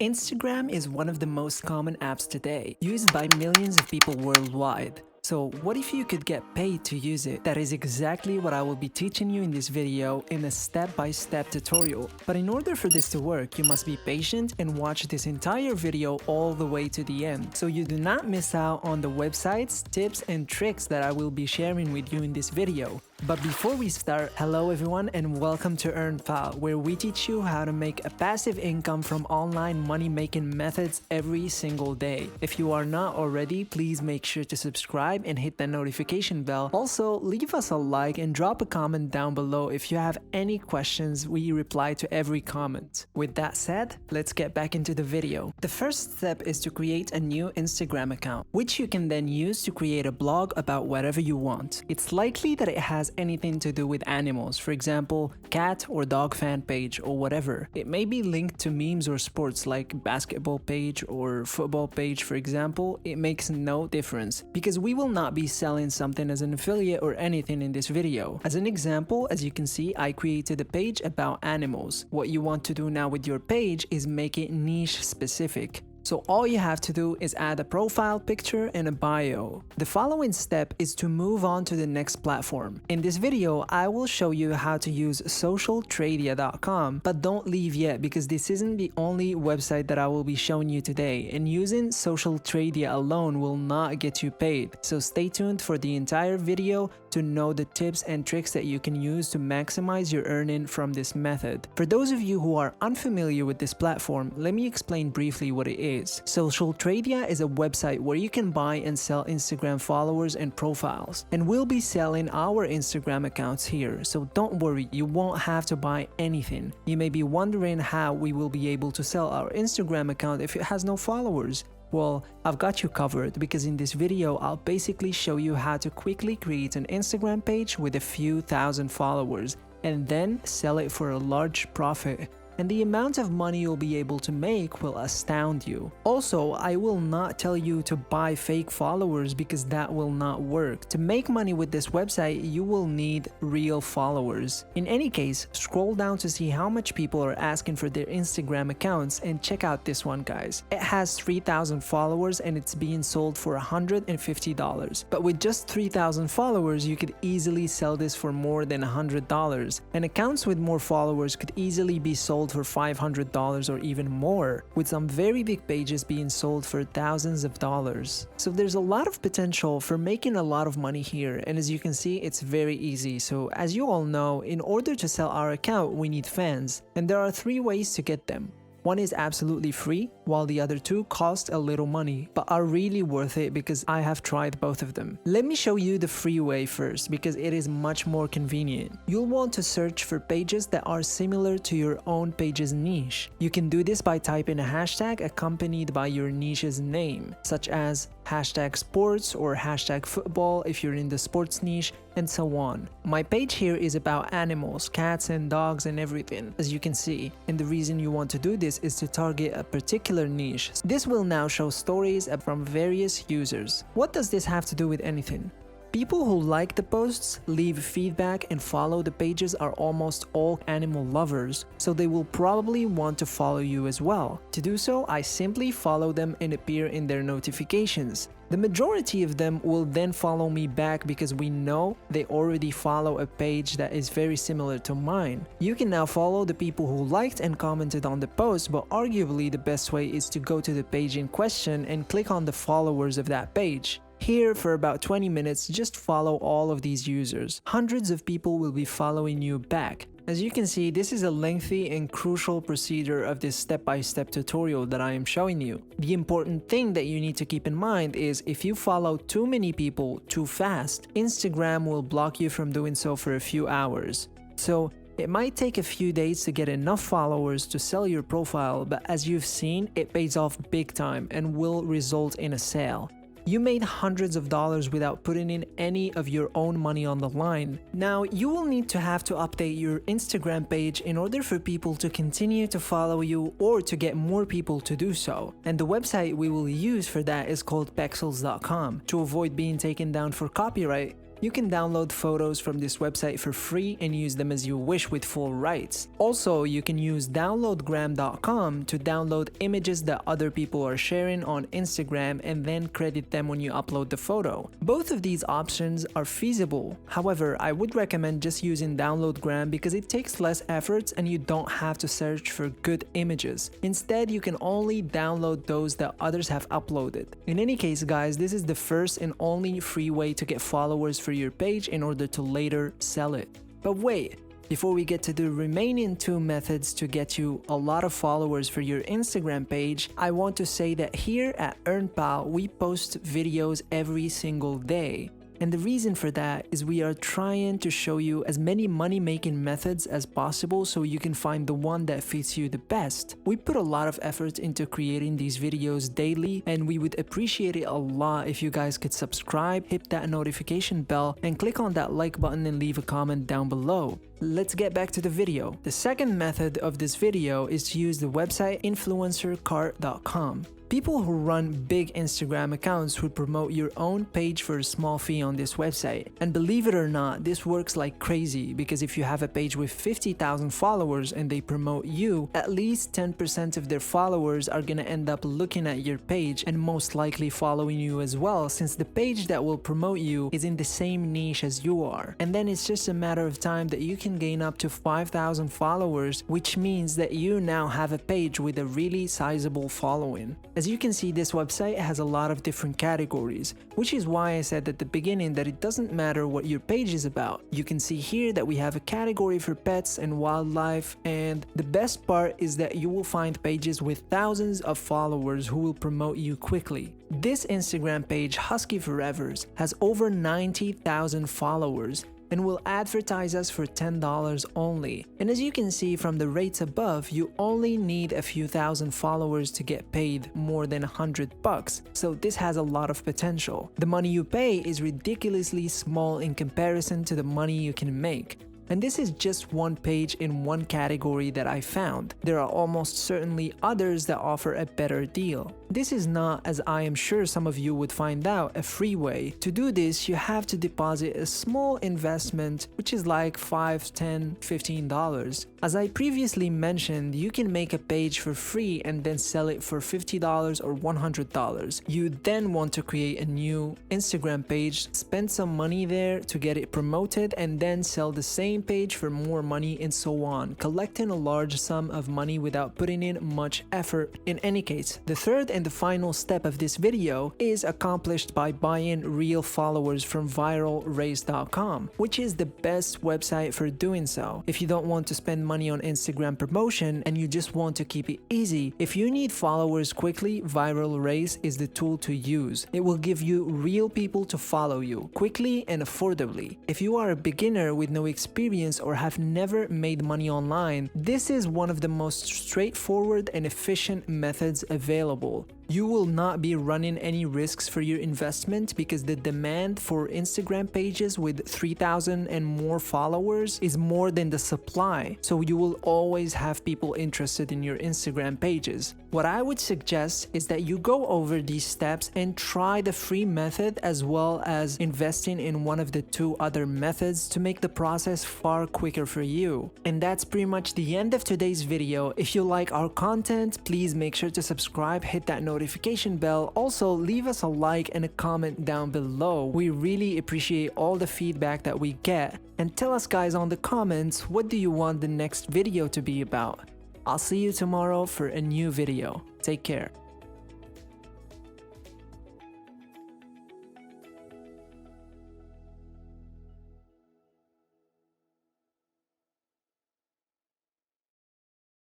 Instagram is one of the most common apps today, used by millions of people worldwide. So what if you could get paid to use it? That is exactly what I will be teaching you in this video in a step-by-step tutorial. But in order for this to work, you must be patient and watch this entire video all the way to the end, so you do not miss out on the websites, tips and tricks that I will be sharing with you in this video. But before we start, hello everyone and welcome to EarnPal, where we teach you how to make a passive income from online money-making methods every single day. If you are not already, please make sure to subscribe and hit the notification bell. Also, leave us a like and drop a comment down below if you have any questions. We reply to every comment. With that said, let's get back into the video. The first step is to create a new Instagram account, which you can then use to create a blog about whatever you want. It's likely that it has anything to do with animals, for example, cat or dog fan page or whatever. It may be linked to memes or sports like basketball page or football page, for example. It makes no difference because we will not be selling something as an affiliate or anything in this video. As an example, as you can see, I created a page about animals. What you want to do now with your page is make it niche specific. So all you have to do is add a profile picture and a bio. The following step is to move on to the next platform. In this video, I will show you how to use Socialtradia.com, but don't leave yet because this isn't the only website that I will be showing you today, and using Socialtradia alone will not get you paid. So stay tuned for the entire video to know the tips and tricks that you can use to maximize your earning from this method. For those of you who are unfamiliar with this platform, let me explain briefly what it is. Socialtradia is a website where you can buy and sell Instagram followers and profiles, and we'll be selling our Instagram accounts here, so don't worry, you won't have to buy anything. You may be wondering how we will be able to sell our Instagram account if it has no followers. Well, I've got you covered because in this video I'll basically show you how to quickly create an Instagram page with a few thousand followers and then sell it for a large profit. And the amount of money you'll be able to make will astound you. Also, I will not tell you to buy fake followers because that will not work. To make money with this website, you will need real followers. In any case, scroll down to see how much people are asking for their Instagram accounts and check out this one, guys. It has 3,000 followers and it's being sold for $150. But with just 3,000 followers, you could easily sell this for more than $100. And accounts with more followers could easily be sold for $500 or even more, with some very big pages being sold for thousands of dollars. So there's a lot of potential for making a lot of money here, and as you can see, it's very easy. So as you all know, in order to sell our account, we need fans, and there are 3 ways to get them. One is absolutely free, while the other 2 cost a little money, but are really worth it because I have tried both of them. Let me show you the free way first because it is much more convenient. You'll want to search for pages that are similar to your own page's niche. You can do this by typing a hashtag accompanied by your niche's name, such as hashtag sports or hashtag football if you're in the sports niche, and so on. My page here is about animals, cats and dogs and everything, as you can see, and the reason you want to do this is to target a particular niche. This will now show stories from various users. What does this have to do with anything? People who like the posts, leave feedback and follow the pages are almost all animal lovers, so they will probably want to follow you as well. To do so, I simply follow them and appear in their notifications. The majority of them will then follow me back because we know they already follow a page that is very similar to mine. You can now follow the people who liked and commented on the post, but arguably the best way is to go to the page in question and click on the followers of that page. Here, for about 20 minutes, just follow all of these users. Hundreds of people will be following you back. As you can see, this is a lengthy and crucial procedure of this step-by-step tutorial that I am showing you. The important thing that you need to keep in mind is if you follow too many people too fast, Instagram will block you from doing so for a few hours. So it might take a few days to get enough followers to sell your profile, but as you've seen, it pays off big time and will result in a sale. You made hundreds of dollars without putting in any of your own money on the line. Now, you will need to update your Instagram page in order for people to continue to follow you or to get more people to do so. And the website we will use for that is called pexels.com. To avoid being taken down for copyright, You can download photos from this website for free and use them as you wish with full rights. Also, you can use downloadgram.com to download images that other people are sharing on Instagram and then credit them when you upload the photo. Both of these options are feasible. However, I would recommend just using downloadgram because it takes less effort and you don't have to search for good images. Instead, you can only download those that others have uploaded. In any case, guys, this is the first and only free way to get followers for your page in order to later sell it. But wait, before we get to the remaining two methods to get you a lot of followers for your Instagram page, I want to say that here at EarnPal, we post videos every single day. And the reason for that is we are trying to show you as many money-making methods as possible so you can find the one that fits you the best. We put a lot of effort into creating these videos daily, and we would appreciate it a lot if you guys could subscribe, hit that notification bell, and click on that like button and leave a comment down below. Let's get back to the video. The second method of this video is to use the website influencercart.com. People who run big Instagram accounts would promote your own page for a small fee on this website. And believe it or not, this works like crazy because if you have a page with 50,000 followers and they promote you, at least 10% of their followers are gonna end up looking at your page and most likely following you as well, since the page that will promote you is in the same niche as you are. And then it's just a matter of time that you can gain up to 5,000 followers, which means that you now have a page with a really sizable following. As you can see, this website has a lot of different categories, which is why I said at the beginning that it doesn't matter what your page is about. You can see here that we have a category for pets and wildlife, and the best part is that you will find pages with thousands of followers who will promote you quickly. This Instagram page, Husky Forevers, has over 90,000 followers and will advertise us for $10 only. And as you can see from the rates above, you only need a few thousand followers to get paid more than $100, so this has a lot of potential. The money you pay is ridiculously small in comparison to the money you can make. And this is just one page in one category that I found. There are almost certainly others that offer a better deal. This is not, as I am sure some of you would find out, a freeway. To do this, you have to deposit a small investment, which is like $5, $10, $15. As I previously mentioned, you can make a page for free and then sell it for $50 or $100. You then want to create a new Instagram page, spend some money there to get it promoted, and then sell the same page for more money, and so on, collecting a large sum of money without putting in much effort. In any case, the third and the final step of this video is accomplished by buying real followers from viralrace.com, which is the best website for doing so. If you don't want to spend money on Instagram promotion and you just want to keep it easy, if you need followers quickly, Viral Race is the tool to use. It will give you real people to follow you quickly and affordably. If you are a beginner with no experience or have never made money online, this is one of the most straightforward and efficient methods available. You will not be running any risks for your investment because the demand for Instagram pages with 3,000 and more followers is more than the supply, so you will always have people interested in your Instagram pages. What I would suggest is that you go over these steps and try the free method as well as investing in one of the two other methods to make the process far quicker for you. And that's pretty much the end of today's video. If you like our content, please make sure to subscribe, hit that notification bell. Also, leave us a like and a comment down below. We really appreciate all the feedback that we get. And tell us guys on the comments, what do you want the next video to be about? I'll see you tomorrow for a new video. Take care.